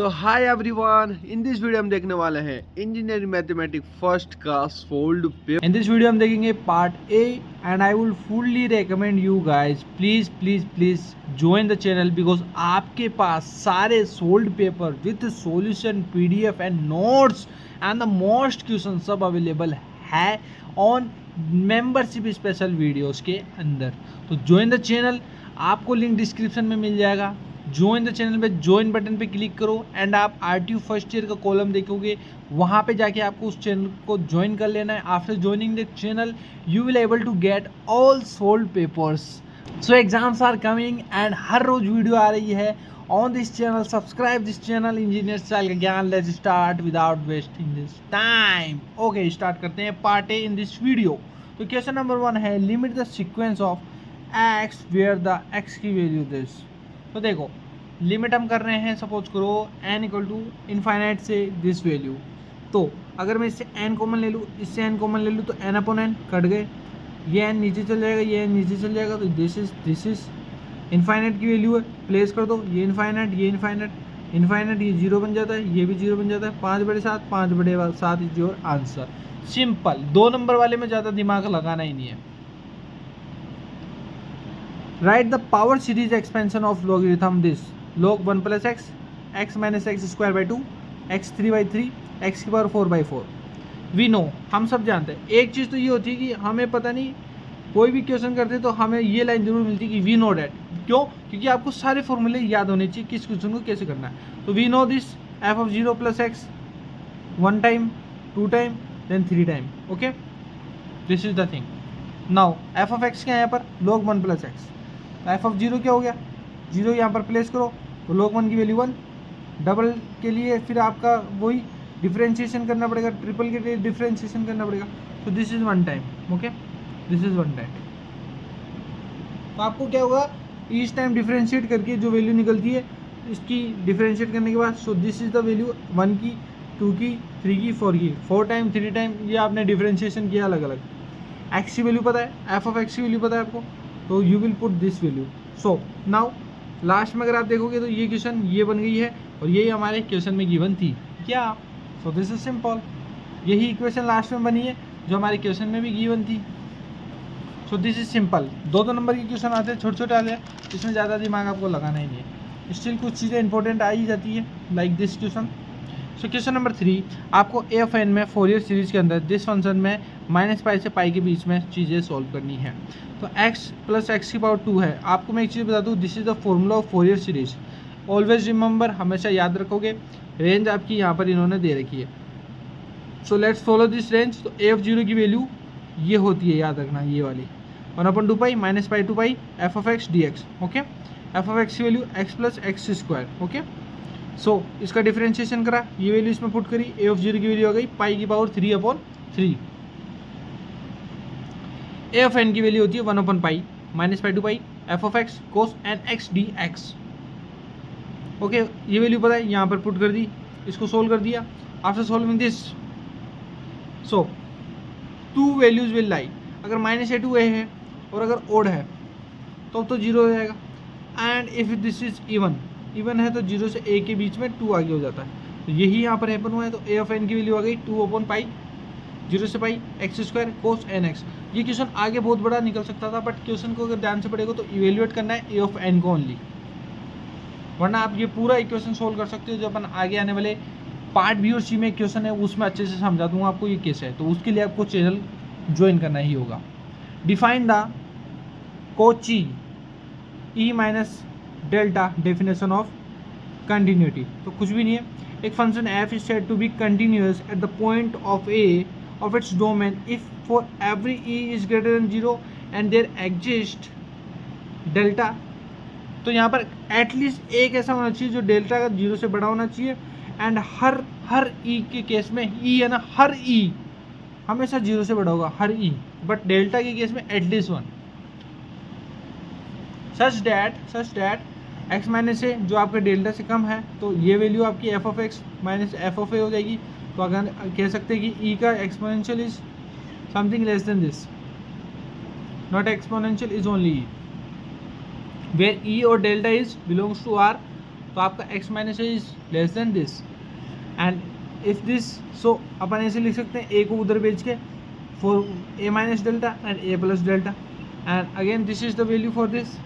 तो hi everyone, in this video हम देखने वाले हैं engineering mathematics first class solved paper. In this video हम देखेंगे part A and I will fully recommend you guys please join the channel because आपके पास सारे solved paper with solution PDF and notes and the most question सब available है on membership special videos के अंदर। तो join the channel, आपको link description में मिल जाएगा। ज्वाइन द चैनल पे ज्वाइन बटन पे क्लिक करो एंड आप आरटीयू फर्स्ट ईयर का कॉलम देखोगे, वहाँ पे जाके आपको उस चैनल को ज्वाइन कर लेना है। After joining the channel you will able to get all solved papers. So exams are coming and हर रोज वीडियो आ रही है on this channel. Subscribe this channel engineer style का ज्ञान। Let's start without wasting this time. Okay, start करते हैं part A in this video. तो क्वेश्चन नंबर 1 है limit the sequence of x where the x की value this. तो देखो, limit हम कर रहे हैं, सपोज करो n इक्वल टू इनफाइनाइट से दिस वैल्यू। तो अगर मैं इससे n कॉमन ले लूँ, इससे n कॉमन ले लूँ तो n अपॉन n कट गए, ये n नीचे चल जाएगा, ये n नीचे चल जाएगा। तो दिस इज इनफाइनाइट की वैल्यू है, प्लेस कर दो, ये इनफाइनाइट, ये इनफाइनाइट, ये 0 बन जाता है, ये भी 0 बन जाता है। 5/7, 5/7 is your answer. Simple. 2 number वाले में ज़्यादा दिमाग लगाना ही नहीं है। Right the power series expansion of logarithm this log 1 plus x, x minus x square by 2, x 3 by 3, x की पावर 4 by 4। वी नो, हम सब जानते हैं। एक चीज़ तो ये होती है कि हमें पता नहीं, कोई भी क्वेश्चन करते तो हमें ये लाइन जरूर मिलती है कि वी नो डैट। क्यों? क्योंकि आपको सारे फॉर्मूले याद होने चाहिए किस क्वेश्चन को कैसे करना है। तो we know this F of 0 plus x 1 time, 2 time, then 3 time. Okay, this is the thing. Now F of x क्या है यहाँ पर? log 1 plus x. F of 0 क्या हो गया? 0 यहाँ पर प्लेस करो तो log 1 की वैल्यू 1। डबल के लिए फिर आपका वही डिफ्रेंशिएशन करना पड़ेगा, ट्रिपल के लिए डिफ्रेंशिएशन करना पड़ेगा। तो this is 1 time. Okay, this is 1 time. तो आपको क्या होगा, ईच टाइम डिफ्रेंशिएट करके जो वैल्यू निकलती है इसकी डिफ्रेंशिएट करने के बाद, सो दिस इज द वैल्यू 1 की, 2 की, 3 की, 4 की। 4 टाइम, 3 टाइम ये आपने डिफ्रेंशिएशन किया अलग अलग। एक्स की वैल्यू पता है, एफ ऑफ एक्स की वैल्यू पता है आपको, तो you will put this value. So now last में अगर आप देखोगे तो ये क्वेश्चन ये बन गई है और यही हमारे क्वेश्चन में गिवन थी क्या। सो दिस इज सिंपल। यही इक्वेशन लास्ट में बनी है जो हमारे क्वेश्चन में भी गिवन थी। सो दिस इज सिंपल। 2 नंबर के क्वेश्चन आते हैं, छोटे छोटे आते हैं, इसमें ज़्यादा दिमाग आपको लगाना ही नहीं है। स्टिल कुछ चीज़ें इंपॉर्टेंट आ ही जाती है, like this question. So question number 3, आपको ए ऑफ एन में फोरियर सीरीज के अंदर दिस फंक्शन में -π से π के बीच में चीज़ें सॉल्व करनी है। तो x प्लस एक्स की पावर 2 है। आपको मैं एक चीज़ बता दूँ, this is the formula of Fourier series. Always remember, हमेशा याद रखोगे। रेंज आपकी यहाँ पर इन्होंने दे रखी है। So let's follow this range. तो ए ऑफ 0 की वैल्यू ये होती है, याद रखना, ये वाली 1/2π -π to π f of x d x. Okay, f of x की value x plus x square. Okay, so इसका डिफरेंशिएशन करा, ये वैल्यू इसमें पुट करी, ए ऑफ 0 की वैल्यू आ गई π की पावर 3/3। ए ऑफ एन की वैल्यू होती है 1/π -π to π f of x cos n x d x. Okay, ये वैल्यू पता है, यहाँ पर पुट कर दी, इसको सोल्व कर दिया। After solving this, so 2 values will lie. अगर -a to a है और अगर ओड है तो 0 हो जाएगा। And if this is even है तो 0 से a के बीच में 2 आगे हो जाता है। तो यही यहाँ पर हैपन हुआ है। तो ए ऑफ एन की वैल्यू आ गई 2/π 0 से π x square cos n x. ये क्वेश्चन आगे बहुत बड़ा निकल सकता था, बट क्वेश्चन को अगर ध्यान से पढ़ेगा तो इवेल्युएट करना है ए ऑफ एन को ओनली, वरना आप ये पूरा इक्वेशन सोल्व कर सकते हो। जो अपन आगे आने वाले पार्ट बी और सी में क्वेश्चन है उसमें अच्छे से समझा दूंगा आपको ये कैसे है। तो उसके लिए आपको चैनल ज्वाइन करना ही होगा। Define the Cauchy e minus delta definition of continuity. तो कुछ भी नहीं है, एक function F is said to be continuous at the point of a of its domain if for every e is greater than 0 and there exist delta। तो यहाँ पर at least एक ऐसा होना चाहिए जो डेल्टा का 0 से बड़ा होना चाहिए। एंड हर e के केस में e है ना, हर e हमेशा 0 से बड़ा होगा, हर e। बट डेल्टा के केस में at least 1। Such that x minus a जो आपका डेल्टा से कम है, तो ये वैल्यू आपकी f of x minus f of a हो जाएगी। तो अगर कह सकते हैं कि e का exponential is something less than this, not exponential is only e, where e और delta is belongs to R तो आपका x minus a is less than this, and if this, so अपन ऐसे लिख सकते हैं a को उधर भेज के for a minus delta and a plus delta, and again this is the value for this.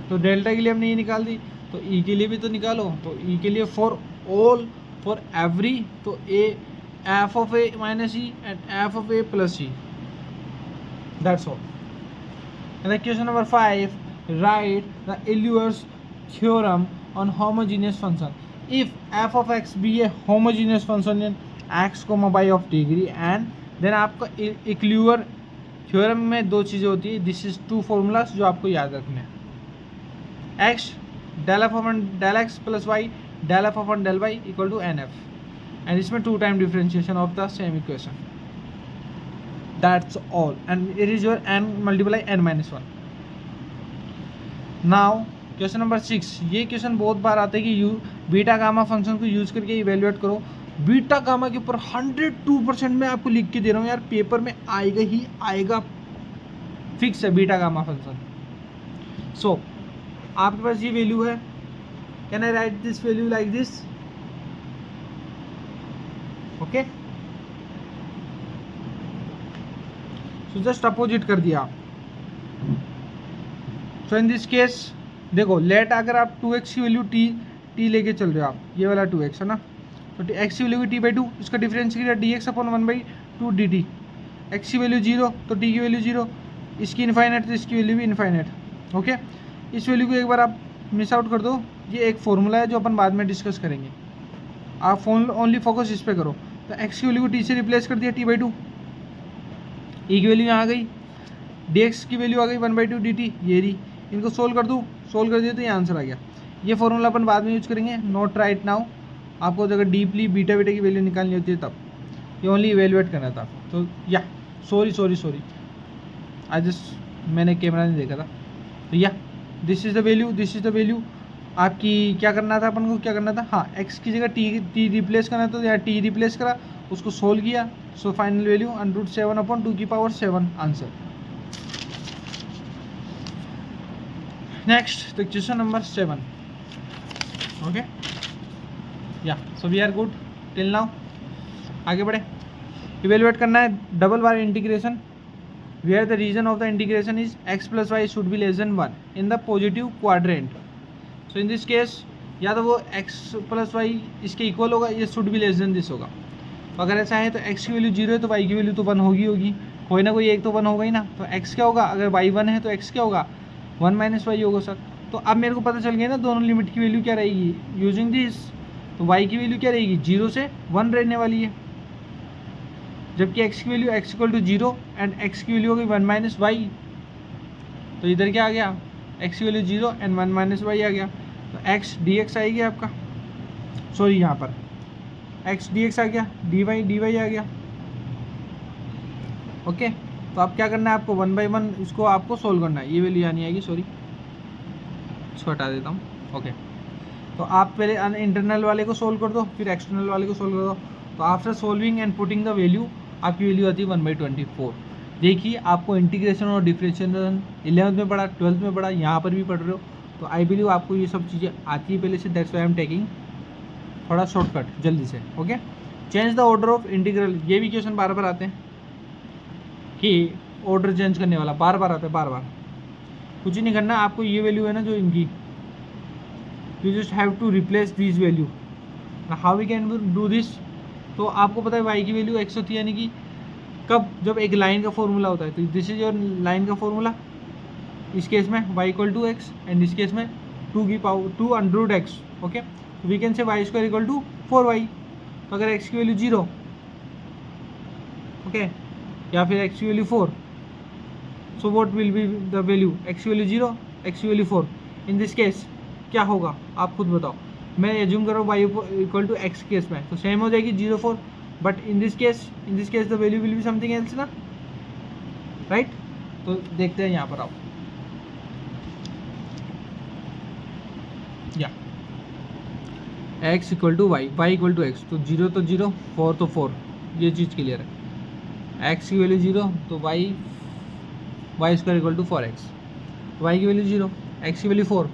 तो डेल्टा के लिए हमने ये निकाल दी, तो e के लिए भी तो निकालो, तो e के लिए फॉर ऑल फॉर एवरी, तो a f of a minus e and f of a plus e, that's all. And the question number 5, write the Euler's theorem on homogeneous function. If f of x be a homogeneous function in x, y of degree, and then आपका Euler theorem में दो चीज़ें होती है, this is to formulas जो आपको याद रखने हैं, x del f अपन del x plus y del f अपन del y equal to N F, and इसमें 2 time differentiation of the same equation, that's all, and it is your n multiply n minus 1. Now question number 6, ये question बहुत बार आते हैं कि beta gamma function को use करके evaluate करो. बीटा गामा के ऊपर 102% में आपको लिख के दे रहा हूँ यार, पेपर में आएगा ही आएगा, फिक्स है बीटा गामा फंक्शन. सो आपके पास ये वैल्यू है, can I right this value like this, okay, so just opposite कर दिया आप. सो इन दिस केस देखो, लेट अगर आप 2x की वैल्यू t लेके चल रहे हो आप, ये वाला 2x है ना, तो x की वैल्यू की t/2, इसका डिफरेंस किया dx अपॉन 1/2 dt, x की वैल्यू 0 तो t की वैल्यू 0, इसकी इनफाइनाइट तो इसकी वैल्यू भी इनफाइनाइट, ओके. इस वैल्यू को एक बार आप मिस आउट कर दो, ये एक फॉर्मूला है जो अपन बाद में डिस्कस करेंगे, आप ओनली फोकस इस पे करो. तो x की वैल्यू को t से रिप्लेस कर दिया t/2, e की वैल्यू यहाँ आ गई, dx की वैल्यू आ गई 1/2 dt, ये रही. इनको सोल्व कर दूँ, सोल्व कर दिया तो ये आंसर आ गया. ये फॉर्मूला अपन बाद में यूज करेंगे, नॉट राइट नाउ. आपको अगर डीपली बीटा की वैल्यू निकालनी होती है तब, ये ओनली इवेलुएट करना था. तो या सॉरी आज जस्ट मैंने कैमरा नहीं देखा था. तो या दिस इज द वैल्यू आपकी. क्या करना था अपन को, क्या करना था, हाँ, x की जगह t रिप्लेस करना था, यहाँ t रिप्लेस करा, उसको सोल्व किया, so final value √7/2⁴ answer. Next तो क्वेश्चन नंबर 7, ओके, या so we are good till now. आगे बढ़े, इवेलुएट करना है डबल बार integration where the region of the integration is x + y should be less than 1 in the positive quadrant. So in this case या तो वो x + y इसके equal होगा, ये should be less than this होगा. तो अगर ऐसा है तो x की वैल्यू 0 है तो y की वैल्यू तो 1 होगी, कोई ना कोई एक तो 1 होगा ही ना. तो x क्या होगा, अगर y 1 है तो x क्या होगा, 1 - y होगा सर. तो अब मेरे को पता चल गया ना दोनों लिमिट की वैल्यू क्या रहेगी यूजिंग दिस. तो y की वैल्यू क्या रहेगी, 0 से 1 रहने वाली है, जबकि x की वैल्यू x = 0 एंड x की वैल्यू हो गई 1 - y. तो इधर क्या आ गया, x की वैल्यू 0 एंड 1 - y आ गया. तो x dx आएगी आपका, सॉरी यहाँ पर x dx आ गया, dy आ गया, ओके. तो अब क्या करना है आपको, 1/1 इसको आपको सोल्व करना है. ये वैल्यू यहाँ नहीं आएगी, सॉरी, इसको हटा देता हूँ, ओके. तो आप पहले इंटरनल वाले को सोल्व कर दो, फिर एक्सटर्नल वाले को सोल्व कर दो. तो after solving and putting the value, आपकी वैल्यू आती है 1/24. देखिए आपको इंटीग्रेशन और डिफरेंशिएशन 11th में पढ़ा, 12th में पढ़ा, यहाँ पर भी पढ़ रहे हो, तो आई बिलीव आपको ये सब चीज़ें आती है पहले से. That's why I am taking थोड़ा शॉर्टकट जल्दी से, okay. Change the order of integral, ये भी क्वेश्चन बार बार आते हैं कि ऑर्डर चेंज करने वाला, बार बार आता है, बार बार. कुछ ही नहीं करना आपको, ये वैल्यू है ना जो इनकी, you just have to replace this value. How we can do this, तो आपको पता है y की वैल्यू x होती है, यानी कि कब, जब एक लाइन का फॉर्मूला होता है. तो दिस इज योर लाइन का फॉर्मूला, इस केस में y = x एंड इस केस में 2√x, ओके. तो we can say y² = 4y. तो अगर x की वैल्यू 0, ओके, या फिर x की value 4, so what will be the value, x की वैल्यू 0, x की वैल्यू 4. इन दिस केस क्या होगा आप खुद बताओ. मैं एज्यूम कर रहा हूँ y = x केस में, तो सेम हो जाएगी 0, 4. But in this case the value will be something else ना, राइट. तो देखते हैं यहाँ पर आओ, या x = y, y = x, तो 0 तो 0, 4 तो 4, ये चीज़ क्लियर है. x की वैल्यू 0 तो y² = 4x, y की वैल्यू 0, x की वैल्यू 4,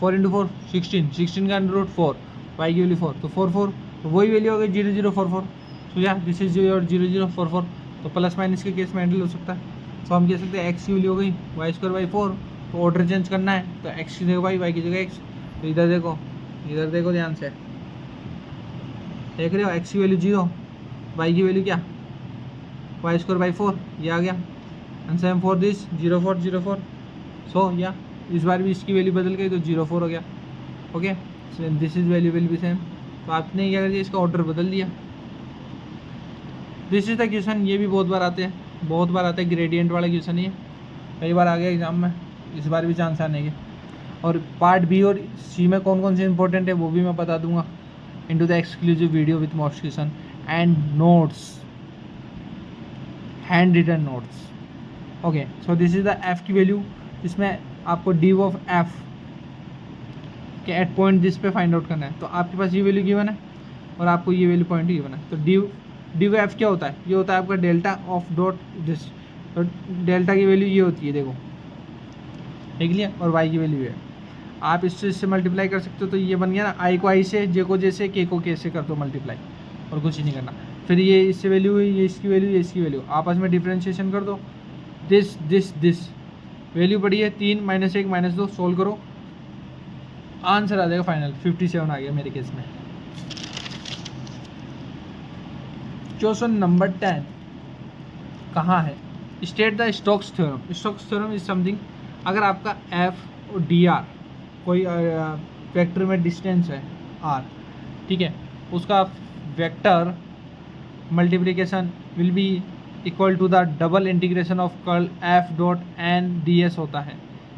4 इंटू 4 16, 16 का अंडर रूट 4, वाई की वैल्यू 4, तो 4 4, तो वही वैल्यू हो गई 0 0 4 4। तो या दिस इज योर 0 0 4 4, तो प्लस माइनस के केस में हैंडल हो सकता है। तो हम कह सकते हैं एक्स की वैल्यू हो गई वाई स्क्वायर बाई 4, तो ऑर्डर चेंज करना है तो एक्स की जगह वाई की जगह एक्स। तो इधर देखो ध्यान से, देख रहे हो, एक्स की वैल्यू 0, वाई की वैल्यू क्या, वाई स्क्वायर बाई 4, ये आ गया आंसर एम फॉर दिस 0 4 0 4। सो या इस बार भी इसकी वैल्यू बदल गई तो 0 4 हो गया। Okay, this is value will be same. तो आपने क्या कर दिया, इसका ऑर्डर बदल दिया। दिस इज द क्वेश्चन, ये भी बहुत बार आते हैं, ग्रेडियंट वाला क्वेश्चन ये कई बार आ गया एग्जाम में, इस बार भी चांस आने के। और पार्ट बी और सी में कौन कौन से इंपॉर्टेंट है वो भी मैं बता दूंगा into the exclusive video with most question and notes, hand written notes. Okay, so this is the F की वैल्यू, जिसमें आपको डी ऑफ एफ के एट पॉइंट दिस पे फाइंड आउट करना है। तो आपके पास ये वैल्यू गिवन है और आपको ये वैल्यू पॉइंट गिवन है। तो डी ऑफ एफ क्या होता है, ये होता है आपका डेल्टा ऑफ डॉट दिस। तो डेल्टा की वैल्यू ये होती है, देखो देख लिया, और वाई की वैल्यू है। आप इससे मल्टीप्लाई कर सकते हो, तो ये बन गया ना, आई को आई से, जे को जे से, के को के से कर दो मल्टीप्लाई, और कुछ ही नहीं करना। फिर ये इससे वैल्यू हुई, ये इसकी वैल्यू, ये इसकी वैल्यू, आपस में डिफ्रेंशिएशन कर दो। दिस वैल्यू पड़ी है 3 -1 -2, सोल्व करो, आंसर आ जाएगा फाइनल 57 आ गया मेरे केस में। क्वेश्चन नंबर 10 कहाँ है, state the Stokes theorem. Stokes theorem is something, अगर आपका एफ और डी आर कोई वेक्टर में डिस्टेंस है आर, ठीक है, उसका vector multiplication will be equal to the double integration of curl F dot N D S होता है।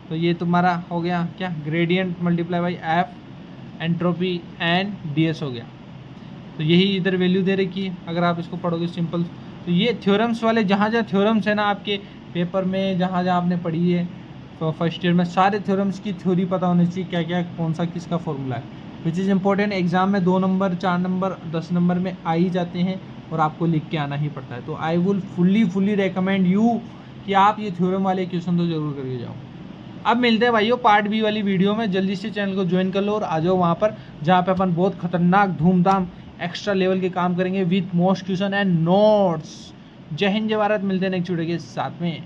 तो ये तुम्हारा हो गया क्या, gradient multiply by F entropy N D S हो गया। तो यही इधर वैल्यू दे रखी है, अगर आप इसको पढ़ोगे सिंपल। तो ये थ्योरम्स वाले जहाँ थ्योरम्स है ना आपके पेपर में, जहाँ आपने पढ़ी है तो फर्स्ट ईयर में, सारे थ्योरम्स की थ्योरी पता होनी चाहिए, क्या क्या कौन सा किसका फॉर्मूला है, विच इज़ इंपॉर्टेंट। एग्जाम में 2 नंबर 4 नंबर 10 नंबर में आ ही जाते हैं और आपको लिख के आना ही पड़ता है। तो I will fully recommend you कि आप ये थ्योरम वाले क्वेश्चन तो जरूर करके जाओ। अब मिलते हैं भाइयों पार्ट बी वाली वीडियो में, जल्दी से चैनल को ज्वाइन कर लो और आ जाओ वहाँ पर, जहाँ पे अपन बहुत खतरनाक धूमधाम एक्स्ट्रा लेवल के काम करेंगे with most question and notes. जय हिंद जय भारत, मिलते हैं नेक्स्ट वीडियो के साथ में।